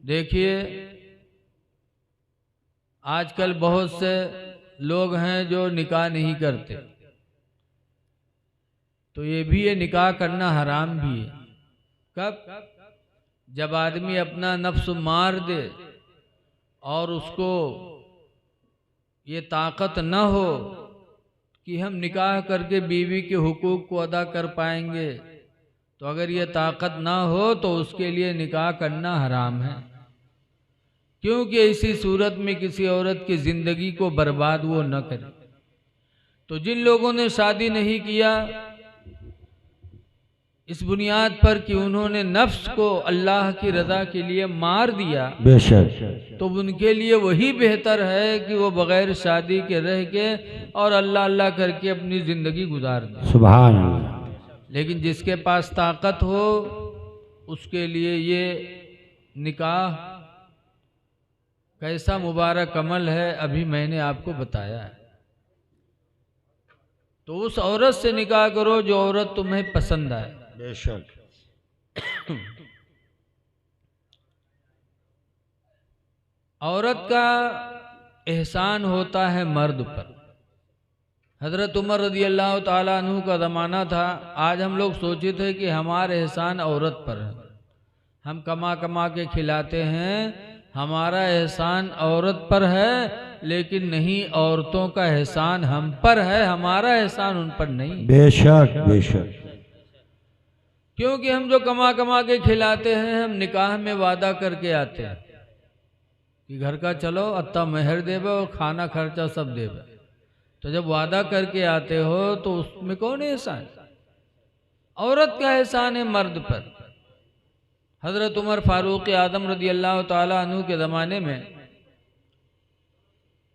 देखिए, आजकल बहुत से लोग हैं जो निकाह नहीं करते, तो ये भी ये निकाह करना हराम भी है। कब? जब आदमी अपना नफ्स मार दे और उसको ये ताकत न हो कि हम निकाह करके बीवी के हुकूक को अदा कर पाएंगे, तो अगर ये ताकत ना हो तो उसके लिए निकाह करना हराम है, क्योंकि इसी सूरत में किसी औरत की जिंदगी को बर्बाद वो न करे। तो जिन लोगों ने शादी नहीं किया इस बुनियाद पर कि उन्होंने नफ्स को अल्लाह की रजा के लिए मार दिया, बेशक, तो उनके लिए वही बेहतर है कि वो बगैर शादी के रह के और अल्लाह अल्लाह करके अपनी जिंदगी गुजार दे। सुभान अल्लाह। लेकिन जिसके पास ताकत हो उसके लिए ये निकाह कैसा मुबारक अमल है, अभी मैंने आपको बताया है। तो उस औरत से निकाह करो जो औरत तुम्हें पसंद आए। बेशक, औरत का एहसान होता है मर्द पर। हजरत उमर रदी अल्लाह ताला अन्हु का ज़माना था। आज हम लोग सोचे थे कि हमारा एहसान औरत पर है, हम कमा कमा के खिलाते हैं, हमारा एहसान औरत पर है, लेकिन नहीं, औरतों का एहसान हम पर है, हमारा एहसान उन पर नहीं। बेशक, बेशक, क्योंकि हम जो कमा कमा के खिलाते हैं, हम निकाह में वादा करके आते हैं कि घर का चलो अत्ता मेहर देवे और खाना खर्चा सब देवे। तो जब वादा करके आते हो तो उसमें कौन एहसान? औरत का एहसान है मर्द पर। हजरत उमर फारूक आदम रदी अल्लाह ताला अन्हु के ज़माने में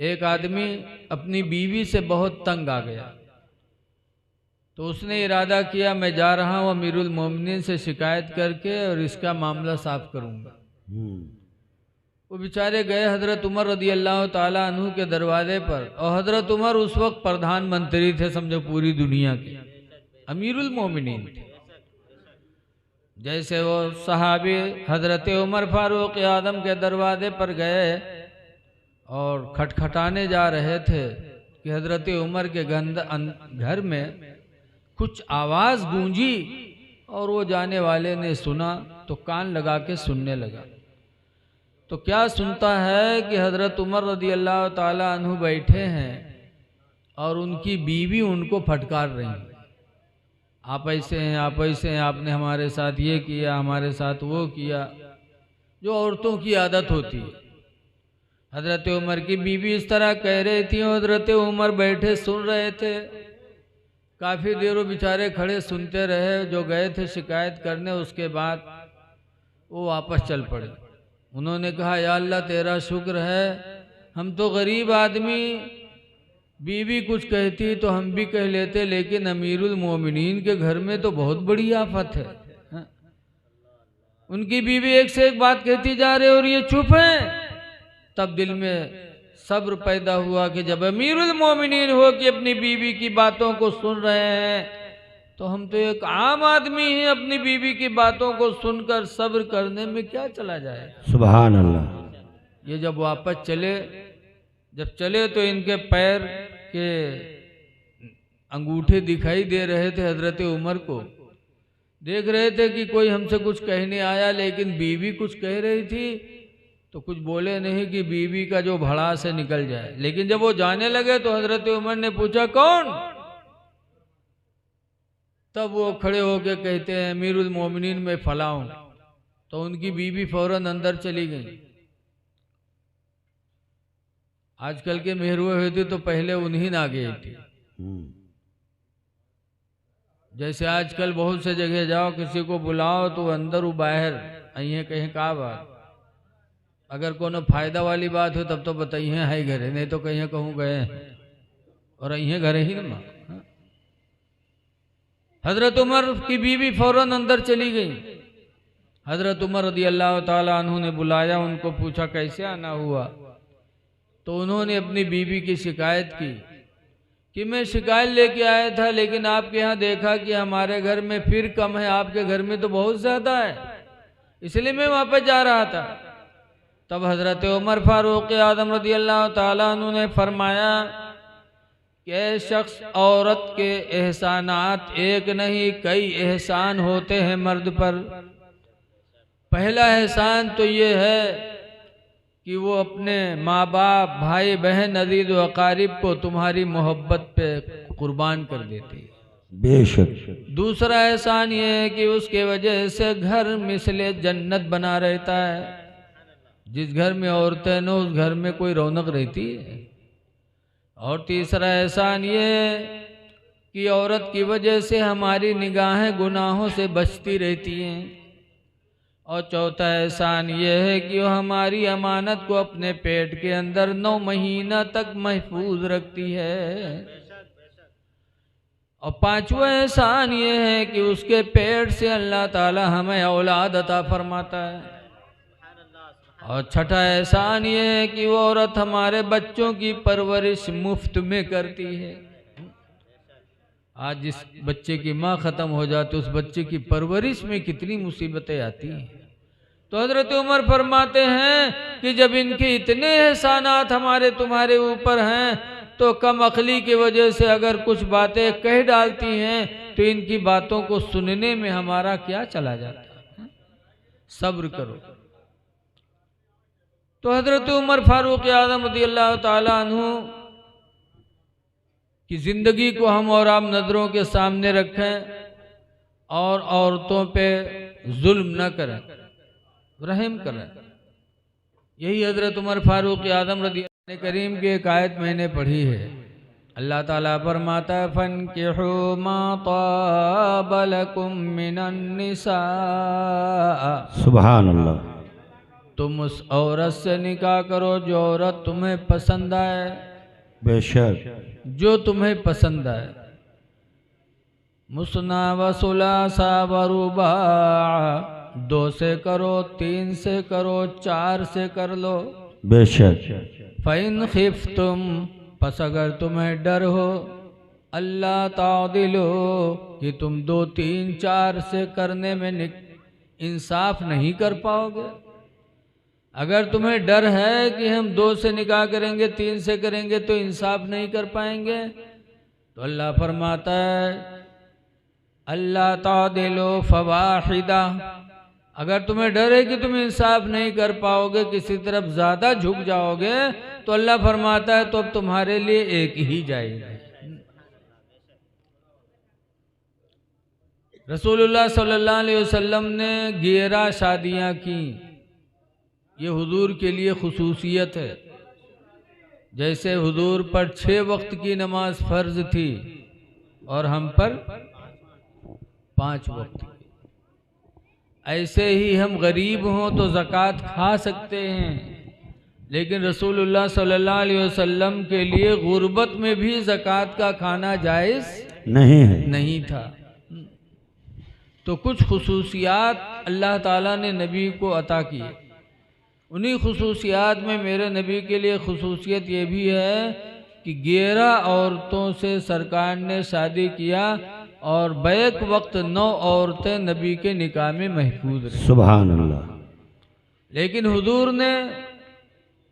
एक आदमी अपनी बीवी से बहुत तंग आ गया, तो उसने इरादा किया मैं जा रहा हूँ अमीरुल मोमिनीन से शिकायत करके और इसका मामला साफ करूँगा। वो बेचारे गए हजरत उमर रदी अल्लाह ताला अन्हु के दरवाजे पर, और हजरत उमर उस वक्त प्रधानमंत्री थे, समझो पूरी दुनिया के अमीरुल मोमिनीन थे। जैसे वो सहाबी हजरत उमर फारूक आदम के दरवाजे पर गए और खटखटाने जा रहे थे कि हजरत उमर के घर में कुछ आवाज़ गूंजी, और वो जाने वाले ने सुना तो कान लगा के सुनने लगा। तो क्या सुनता है कि हजरत उमर रदी अल्लाह ताला अन्हु बैठे हैं और उनकी बीवी उनको फटकार रही है, आप ऐसे हैं, आप ऐसे हैं, आपने हमारे साथ ये किया, हमारे साथ वो किया, जो औरतों की आदत होती है। हजरत उमर की बीवी इस तरह कह रही थी, हजरत उमर बैठे सुन रहे थे। काफ़ी देर वो बेचारे खड़े सुनते रहे। जो गए थे शिकायत करने, उसके बाद वो वापस चल पड़े। उन्होंने कहा या अल्लाह तेरा शुक्र है, हम तो गरीब आदमी, बीवी कुछ कहती तो हम भी कह लेते, लेकिन अमीरुल मोमिनीन के घर में तो बहुत बड़ी आफत है। उनकी बीवी एक से एक बात कहती जा रही और ये चुप है। तब दिल में सब्र पैदा हुआ कि जब अमीरुल मोमिनीन हो कि अपनी बीवी की बातों को सुन रहे हैं, तो हम तो एक आम आदमी हैं, अपनी बीवी की बातों को सुनकर सब्र करने में क्या चला जाए। सुभान अल्लाह। ये जब वापस चले, जब चले तो इनके पैर के अंगूठे दिखाई दे रहे थे हजरत उमर को। देख रहे थे कि कोई हमसे कुछ कहने आया, लेकिन बीवी कुछ कह रही थी तो कुछ बोले नहीं कि बीवी का जो भड़ास है निकल जाए। लेकिन जब वो जाने लगे तो हजरत उमर ने पूछा कौन? तब वो खड़े होके कहते हैं अमीरुल मोमिनीन में फला हूं। तो उनकी बीवी फौरन अंदर चली गई। आजकल के मेहरुए हुए थे तो पहले उन्हीं ना गई थी। जैसे आजकल बहुत से जगह जाओ, किसी को बुलाओ तो अंदर वो बाहर अइए कहीं का बात। अगर कोनो फायदा वाली बात हो तब तो बताइए है घरे, नहीं तो कहीं कहूँ गए और अइए घरे ही ना। हजरत उमर की बीवी फौरन अंदर चली गई। हजरत उमर रदी अल्लाह ताला अन्हु ने बुलाया, उनको पूछा कैसे आना हुआ। तो उन्होंने अपनी बीवी की शिकायत की कि मैं शिकायत लेके आया था, लेकिन आपके यहाँ देखा कि हमारे घर में फिर कम है, आपके घर में तो बहुत ज़्यादा है। इसलिए मैं वहाँ पर जा रहा था। तब हज़रत उमर फारूक आज़म रज़ी अल्लाह ताला अन्हु ने फरमाया कि शख्स औरत के एहसानात एक नहीं कई एहसान होते हैं मर्द पर। पहला एहसान तो ये है कि वो अपने माँ बाप भाई बहन अजीज व अकारिब को तुम्हारी मोहब्बत पे कुर्बान कर देती है। बेशक। दूसरा एहसान ये है कि उसके वजह से घर मिसले जन्नत बना रहता है। जिस घर में औरतें न उस घर में कोई रौनक रहती है। और तीसरा एहसान ये है कि औरत की वजह से हमारी निगाहें गुनाहों से बचती रहती हैं। और चौथा एहसान ये है कि वो हमारी अमानत को अपने पेट के अंदर 9 महीना तक महफूज रखती है। और पांचवा एहसान ये है कि उसके पेट से अल्लाह ताला हमें औलाद अता फरमाता है। और छठा एहसान ये है कि वो औरत हमारे बच्चों की परवरिश मुफ्त में करती है। आज जिस बच्चे की माँ ख़त्म हो जाती उस बच्चे की परवरिश में कितनी मुसीबतें आती हैं। तो हज़रत उमर फरमाते हैं कि जब इनके इतने एहसानात हमारे तुम्हारे ऊपर हैं तो कम अक्ली की वजह से अगर कुछ बातें कह डालती हैं तो इनकी बातों को सुनने में हमारा क्या चला जाता है। सब्र करो। तो हज़रत उमर फारूक आज़म रज़ी अल्लाह ताला अन्हु की ज़िंदगी को हम और आप नज़रों के सामने रखें और औरतों पे जुल्म न करें, रहम करें। यही हज़रत उमर फारूक आज़म रज़ी अल्लाह करीम की एक आयत मैंने पढ़ी है। अल्लाह ताला फरमाता है फन्किहू मा ताब लकुम मिनन निसा। सुभान अल्लाह। तुम उस औरत से निकाह करो जो औरत तुम्हें पसंद आए। बेशक। जो तुम्हें पसंद आए। मुसना व सुलासा व रुबा, 2 से करो, 3 से करो, 4 से कर लो। बेशक। फ़इन खिफ्तुम, पस अगर तुम्हें डर हो, अल्लाह तादिलो, कि तुम 2, 3, 4 से करने में इंसाफ नहीं कर पाओगे। अगर तुम्हें डर है कि हम 2 से निकाह करेंगे 3 से करेंगे तो इंसाफ नहीं कर पाएंगे, तो अल्लाह फरमाता है अल्लाह तादिलो फवाहिदा। अगर तुम्हें डर है कि तुम इंसाफ नहीं कर पाओगे, किसी तरफ ज़्यादा झुक जाओगे, तो अल्लाह फरमाता है तो अब तुम्हारे लिए एक ही जाएगा। रसूलुल्लाह सल्लल्लाहु अलैहि वसल्लम ने 11 शादियाँ की। ये हुजूर के लिए खुसूसियत है। जैसे हुजूर पर 6 वक्त की नमाज फ़र्ज थी और हम पर 5 वक्त की। ऐसे ही हम गरीब हों तो ज़कात खा सकते हैं, लेकिन रसूलुल्लाह सल्लल्लाहु अलैहि वसल्लम के लिए गुर्बत में भी ज़कात का खाना जायज़ नहीं था। तो कुछ खुसूसियात अल्लाह ताला ने नबी को अता की। उन्हीं खुसूसियात में मेरे नबी के लिए खुसूसियत ये भी है कि 11 औरतों से सरकार ने शादी किया और बैक वक्त 9 औरतें नबी के निकाह में महफूज रहीं। सुभान अल्लाह। लेकिन हुजूर ने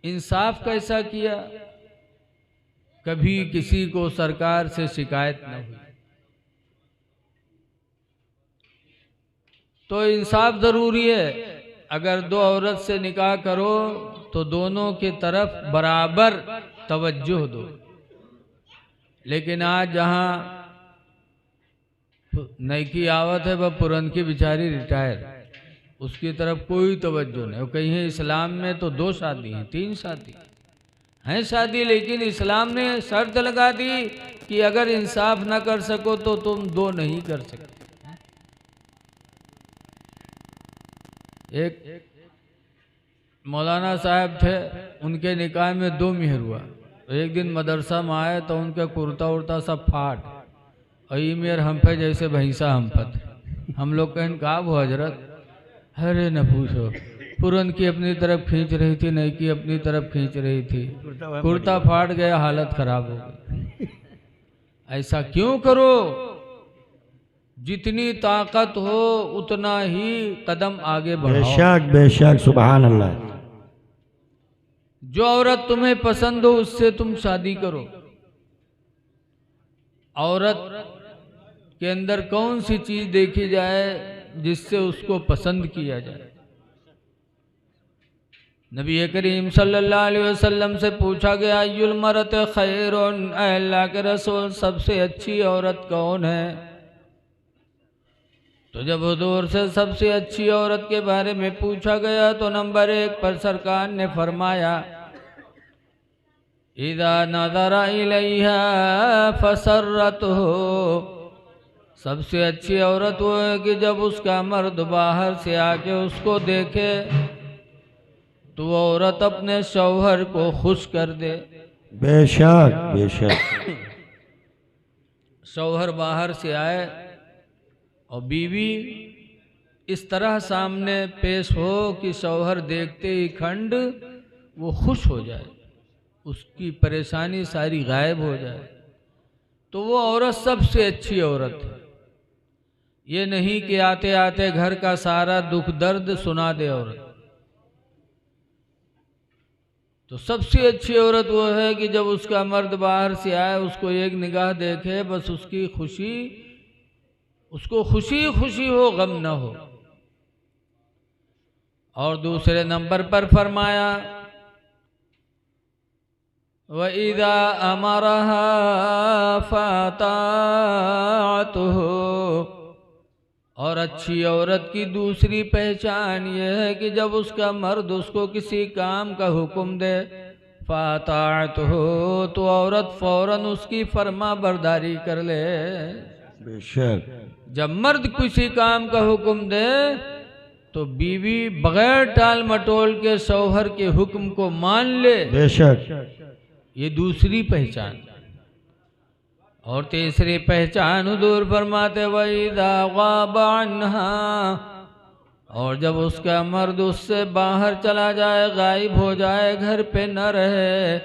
इंसाफ कैसा किया, कभी किसी को सरकार से शिकायत न हुई। तो इंसाफ ज़रूरी है। अगर 2 औरत से निकाह करो तो दोनों की तरफ बराबर तवज्जो दो। लेकिन आज जहाँ नई की आवत है वह पुरन की बेचारी रिटायर, उसकी तरफ कोई तवज्जो नहीं। कहीं है इस्लाम में तो 2 शादी हैं, 3 शादी हैं शादी, लेकिन इस्लाम ने शर्त लगा दी कि अगर इंसाफ ना कर सको तो तुम 2 नहीं कर सकते। एक मौलाना साहब थे, उनके निकाह में 2 मेहर हुआ। तो एक दिन मदरसा में आए तो उनका कुर्ता उर्ता सब फाट और ये मेर हम पे जैसे भैंसा हम पत। हम लोग कहें कहा वो हजरत, अरे न पूछो, पुरन की अपनी तरफ खींच रही थी, नई की अपनी तरफ खींच रही थी, कुर्ता फाट गया, हालत खराब हो गई। ऐसा क्यों करो? जितनी ताकत हो उतना ही कदम आगे बढ़ाओ। बेशक बेशक सुभान अल्लाह। जो औरत तुम्हें पसंद हो उससे तुम शादी करो। औरत के अंदर कौन सी चीज देखी जाए जिससे उसको पसंद किया जाए। नबी करीम सल्लल्लाहु अलैहि वसल्लम से पूछा गया अय्युल मरत खैरुन, अल्लाह के रसूल सबसे अच्छी औरत कौन है। तो जब हुजूर से सबसे अच्छी औरत के बारे में पूछा गया तो नंबर 1 पर सरकार ने फरमाया इदा नज़रा इलैहा फसर्रतहु, सबसे अच्छी औरत वो है कि जब उसका मर्द बाहर से आके उसको देखे तो वो औरत अपने शौहर को खुश कर दे। बेशक बेशक। शौहर बाहर से आए और बीवी इस तरह सामने पेश हो कि शौहर देखते ही खंड वो खुश हो जाए, उसकी परेशानी सारी गायब हो जाए, तो वो औरत सबसे अच्छी औरत है। ये नहीं कि आते आते घर का सारा दुख दर्द सुना दे औरत। तो सबसे अच्छी औरत वो है कि जब उसका मर्द बाहर से आए उसको एक निगाह देखे, बस उसकी खुशी, उसको खुशी खुशी हो, गम न हो। और दूसरे नंबर पर फरमाया व इदा अमरहा फताअतहु, और अच्छी औरत की दूसरी पहचान यह है कि जब उसका मर्द उसको किसी काम का हुक्म दे फताअतहु, तो औरत फौरन उसकी फर्मा बरदारी कर ले। बेशक। जब मर्द किसी काम का हुक्म दे तो बीवी बगैर टाल मटोल के शौहर के हुक्म को मान ले। बेशक। ये दूसरी पहचान। और तीसरी पहचान हुजूर फरमाते वइदा गाबा अन्हा, और जब उसका मर्द उससे बाहर चला जाए, गायब हो जाए, घर पे न रहे,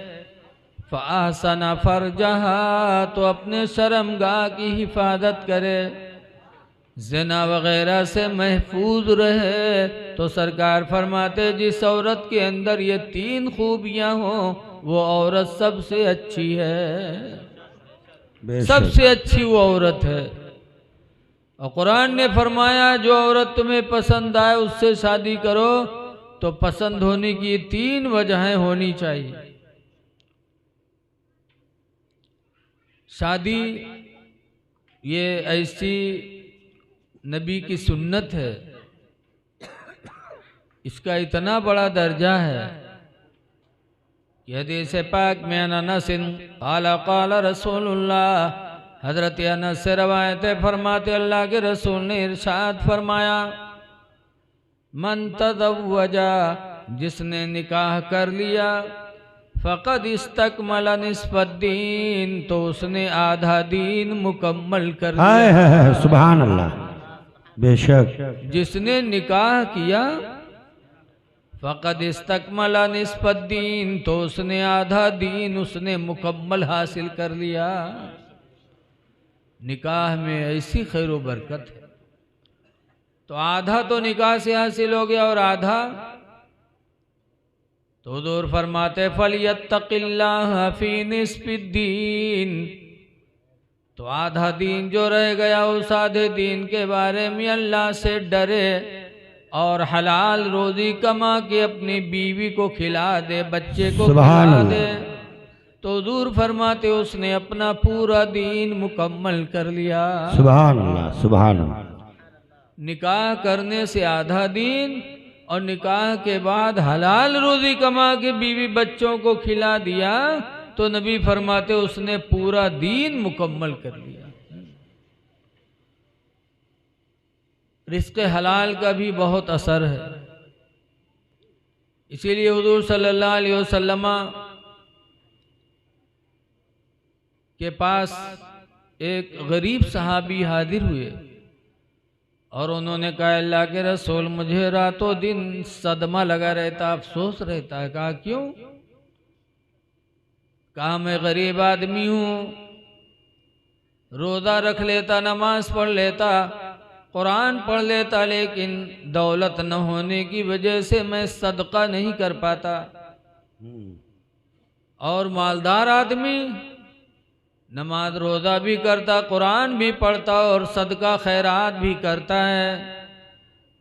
फ़अहसन फ़रजहा, तो अपने शर्मगाह की हिफाजत करे, ज़िना वगैरह से महफूज रहे, तो सरकार फरमाते जिस औरत के अंदर ये 3 खूबियां हों वो औरत सबसे अच्छी है, सबसे अच्छी वो औरत है। और कुरान ने फरमाया जो औरत तुम्हें पसंद आए उससे शादी करो, तो पसंद होने की 3 वजहें होनी चाहिए। शादी ये ऐसी नबी की सुन्नत है, इसका इतना बड़ा दर्जा है कि हदीस पाक में अनस क़ाला क़ाला रसूलुल्लाह, हज़रत अनस से रवायत फरमाते अल्लाह के रसूल ने इरशाद फरमाया मन तज़व्वजा, जिसने निकाह कर लिया, फ़क़द इस्तकमल निस्फ़द्दीन, तो उसने आधा दीन मुकम्मल कर लिया। सुभान अल्लाह। बेशक। जिसने निकाह किया फ़क़द इस्तकमल निस्फ़द्दीन, तो उसने आधा दीन उसने मुकम्मल हासिल कर लिया। निकाह में ऐसी खैर व बरकत है। तो आधा तो निकाह से हासिल हो गया और आधा तो हुज़ूर फरमाते फलियत्तक़िल्लाह फ़ी निस्फ़िद्दीन, तो आधा दीन जो रह गया उस आधे दीन के बारे में अल्लाह से डरे और हलाल रोजी कमा के अपनी बीवी को खिला दे, बच्चे को खिला दे, तो हुज़ूर फरमाते उसने अपना पूरा दीन मुकम्मल कर लिया। सुभान अल्लाह सुभान अल्लाह। निकाह करने से आधा दीन और निकाह के बाद हलाल रोजी कमा के बीवी बच्चों को खिला दिया, तो नबी फरमाते उसने पूरा दीन मुकम्मल कर लिया। रिज़्क़ हलाल का भी बहुत असर है। इसीलिए हुज़ूर सल्लल्लाहु अलैहि वसल्लम के पास एक गरीब सहाबी हाजिर हुए और उन्होंने कहा अल्लाह के रसूल मुझे रातों दिन सदमा लगा रहता, अफसोस रहता है। कहा क्यों? कहा मैं गरीब आदमी हूँ, रोज़ा रख लेता, नमाज पढ़ लेता, कुरान पढ़ लेता, लेकिन दौलत न होने की वजह से मैं सदका नहीं कर पाता। और मालदार आदमी नमाज रोज़ा भी करता, कुरान भी पढ़ता और सदका खैरात भी करता है।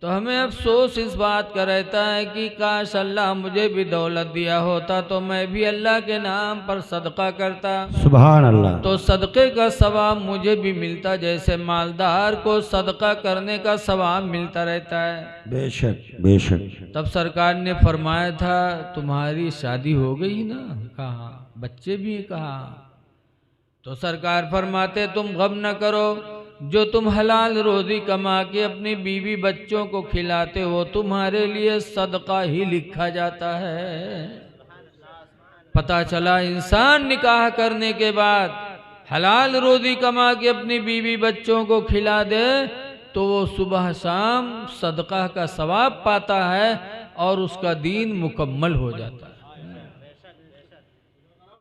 तो हमें अफसोस इस बात का रहता है कि काश अल्लाह मुझे भी दौलत दिया होता तो मैं भी अल्लाह के नाम पर सदका करता, सुभान अल्लाह। तो सदक़े का सवाब मुझे भी मिलता जैसे मालदार को सदका करने का सवाब मिलता रहता है। बेशक बेशक। तब सरकार ने फरमाया था तुम्हारी शादी हो गई ना? कहा बच्चे भी? कहा। तो सरकार फरमाते तुम गम न करो, जो तुम हलाल रोजी कमा के अपनी बीवी बच्चों को खिलाते हो तुम्हारे लिए सदका ही लिखा जाता है। पता चला इंसान निकाह करने के बाद हलाल रोजी कमा के अपनी बीवी बच्चों को खिला दे तो वो सुबह शाम सदका का सवाब पाता है और उसका दीन मुकम्मल हो जाता है।